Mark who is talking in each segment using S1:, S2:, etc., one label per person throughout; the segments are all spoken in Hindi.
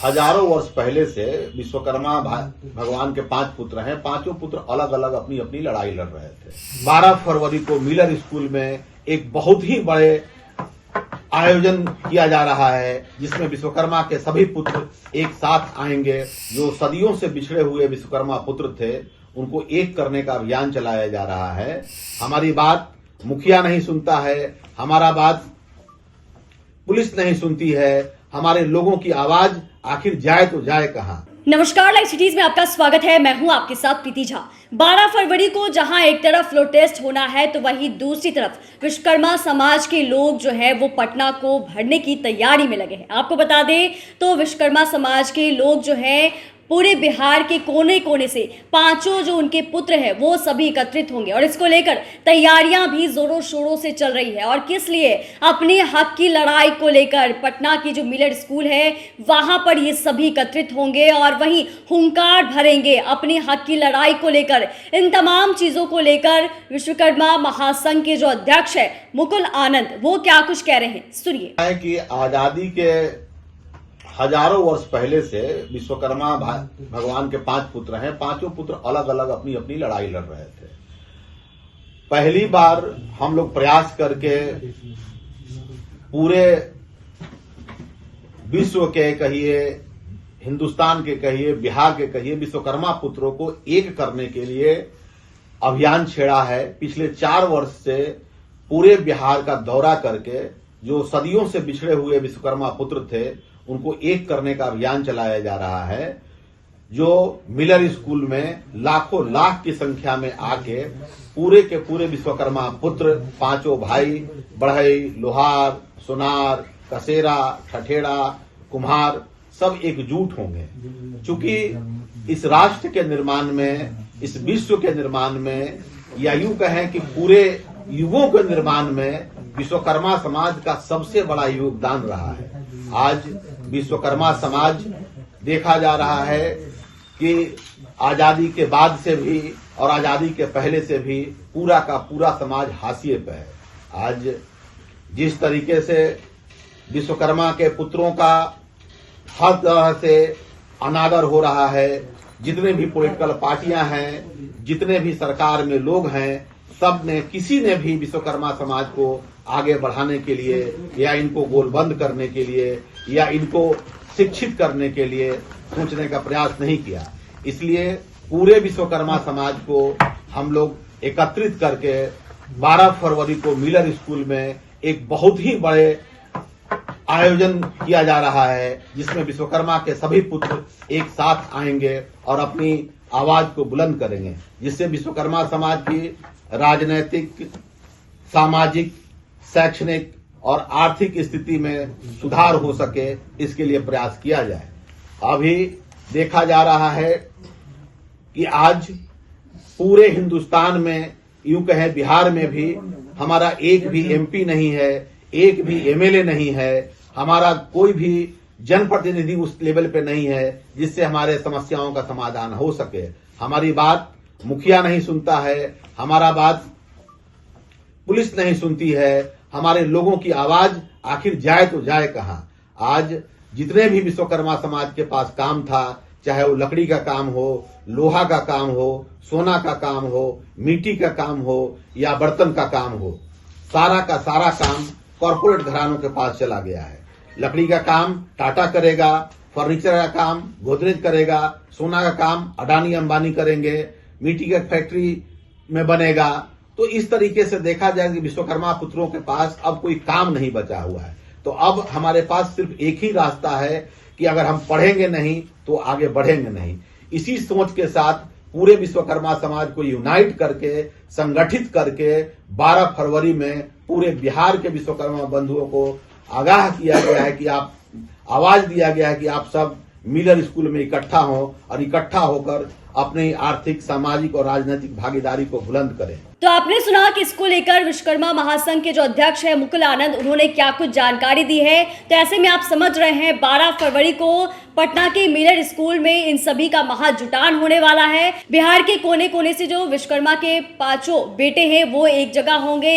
S1: हजारों वर्ष पहले से विश्वकर्मा भगवान के 5 पुत्र हैं। पांचों पुत्र अलग अलग अपनी अपनी लड़ाई लड़ रहे थे। 12 फरवरी को मिलर स्कूल में एक बहुत ही बड़े आयोजन किया जा रहा है, जिसमें विश्वकर्मा के सभी पुत्र एक साथ आएंगे। जो सदियों से बिछड़े हुए विश्वकर्मा पुत्र थे, उनको एक करने का अभियान चलाया जा रहा है। हमारी बात मुखिया नहीं सुनता है, हमारा बात पुलिस नहीं सुनती है, हमारे लोगों की आवाज आखिर जाए तो जाए कहां।
S2: नमस्कार, लाइव सिटीज में आपका स्वागत है। मैं हूं आपके साथ प्रीति झा। 12 फरवरी को जहां एक तरफ प्रोटेस्ट होना है, तो वहीं दूसरी तरफ विश्वकर्मा समाज के लोग जो है वो पटना को भरने की तैयारी में लगे हैं। आपको बता दें तो विश्वकर्मा समाज के लोग जो है पूरे बिहार के कोने कोने से पांचों जो उनके पुत्र हैं वो सभी एकत्रित होंगे और इसको लेकर तैयारियां भी जोरों शोरों से चल रही है। और किस लिए? अपने हक की लड़ाई को लेकर पटना की जो मिलर स्कूल है वहां पर ये सभी एकत्रित होंगे और वहीं हुंकार भरेंगे अपने हक की लड़ाई को लेकर। इन तमाम चीजों को लेकर विश्वकर्मा महासंघ के जो अध्यक्ष है मुकुल आनंद, वो क्या कुछ कह रहे हैं, सुनिए।
S1: कि आजादी के हजारों वर्ष पहले से विश्वकर्मा भगवान के 5 पुत्र हैं। पांचों पुत्र अलग अलग अपनी अपनी लड़ाई लड़ रहे थे। पहली बार हम लोग प्रयास करके पूरे विश्व के कहिए, हिंदुस्तान के कहिए, बिहार के कहिए, विश्वकर्मा पुत्रों को एक करने के लिए अभियान छेड़ा है। पिछले 4 वर्ष से पूरे बिहार का दौरा करके जो सदियों से बिछड़े हुए विश्वकर्मा पुत्र थे, उनको एक करने का अभियान चलाया जा रहा है। जो मिलर स्कूल में लाखों लाख की संख्या में आके पूरे के पूरे विश्वकर्मा पुत्र, पांचों भाई, बढ़ई, लोहार, सोनार, कसेरा, ठठेड़ा, कुम्हार, सब एकजुट होंगे। चूंकि इस राष्ट्र के निर्माण में, इस विश्व के निर्माण में, या यूं कहें कि पूरे युगों के निर्माण में विश्वकर्मा समाज का सबसे बड़ा योगदान रहा है। आज विश्वकर्मा समाज देखा जा रहा है कि आजादी के बाद से भी और आजादी के पहले से भी पूरा का पूरा समाज हाशिए पे है। आज जिस तरीके से विश्वकर्मा के पुत्रों का हर तरह से अनादर हो रहा है, जितने भी पॉलिटिकल पार्टियां हैं, जितने भी सरकार में लोग हैं, सब ने, किसी ने भी विश्वकर्मा समाज को आगे बढ़ाने के लिए या इनको गोलबंद करने के लिए या इनको शिक्षित करने के लिए सोचने का प्रयास नहीं किया। इसलिए पूरे विश्वकर्मा समाज को हम लोग एकत्रित करके 12 फरवरी को मिलर स्कूल में एक बहुत ही बड़े आयोजन किया जा रहा है, जिसमें विश्वकर्मा के सभी पुत्र एक साथ आएंगे और अपनी आवाज को बुलंद करेंगे, जिससे विश्वकर्मा समाज की राजनीतिक, सामाजिक, शैक्षणिक और आर्थिक स्थिति में सुधार हो सके, इसके लिए प्रयास किया जाए। अभी देखा जा रहा है कि आज पूरे हिंदुस्तान में, यूं कहें बिहार में भी, हमारा एक भी एमपी नहीं है, एक भी एमएलए नहीं है, हमारा कोई भी जनप्रतिनिधि उस लेवल पे नहीं है जिससे हमारे समस्याओं का समाधान हो सके। हमारी बात मुखिया नहीं सुनता है, हमारा बात पुलिस नहीं सुनती है, हमारे लोगों की आवाज आखिर जाए तो जाए कहां। आज जितने भी विश्वकर्मा समाज के पास काम था, चाहे वो लकड़ी का काम हो, लोहा का काम हो, सोना का काम हो, मिट्टी का काम हो या बर्तन का काम हो, सारा का सारा काम कॉर्पोरेट घरानों के पास चला गया है। लकड़ी का काम टाटा करेगा, फर्नीचर का काम गोदरेज करेगा, सोना का काम अडानी अंबानी करेंगे, मिट्टी का फैक्ट्री में बनेगा। तो इस तरीके से देखा जाए कि विश्वकर्मा पुत्रों के पास अब कोई काम नहीं बचा हुआ है। तो अब हमारे पास सिर्फ एक ही रास्ता है कि अगर हम पढ़ेंगे नहीं तो आगे बढ़ेंगे नहीं। इसी सोच के साथ पूरे विश्वकर्मा समाज को यूनाइट करके, संगठित करके 12 फरवरी में पूरे बिहार के विश्वकर्मा बंधुओं को आगाह किया गया है कि आप, आवाज दिया गया है कि आप सब मिलर स्कूल में इकट्ठा हो और इकट्ठा होकर अपनी आर्थिक, सामाजिक और राजनीतिक भागीदारी को बुलंद करें।
S2: तो आपने सुना कि इसको लेकर विश्वकर्मा महासंघ के जो अध्यक्ष है मुकुल आनंद, उन्होंने क्या कुछ जानकारी दी है। तो ऐसे में आप समझ रहे हैं 12 फरवरी को पटना के मिलर स्कूल में इन सभी का महाजुटान होने वाला है। बिहार के कोने कोने से जो विश्वकर्मा के 5 बेटे हैं वो एक जगह होंगे,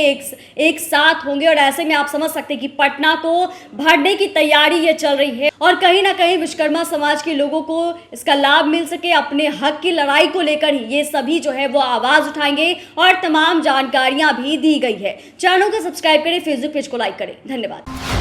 S2: एक साथ होंगे, और ऐसे में आप समझ सकते हैं कि पटना को भरने की तैयारी ये चल रही है और कहीं ना कहीं विश्वकर्मा समाज के लोगों को इसका लाभ मिल सके, अपने हक की लड़ाई को लेकर ही ये सभी जो है वो आवाज उठाएंगे और तमाम जानकारियां भी दी गई है। चैनल को सब्सक्राइब करें, फेसबुक पेज को लाइक करें। धन्यवाद।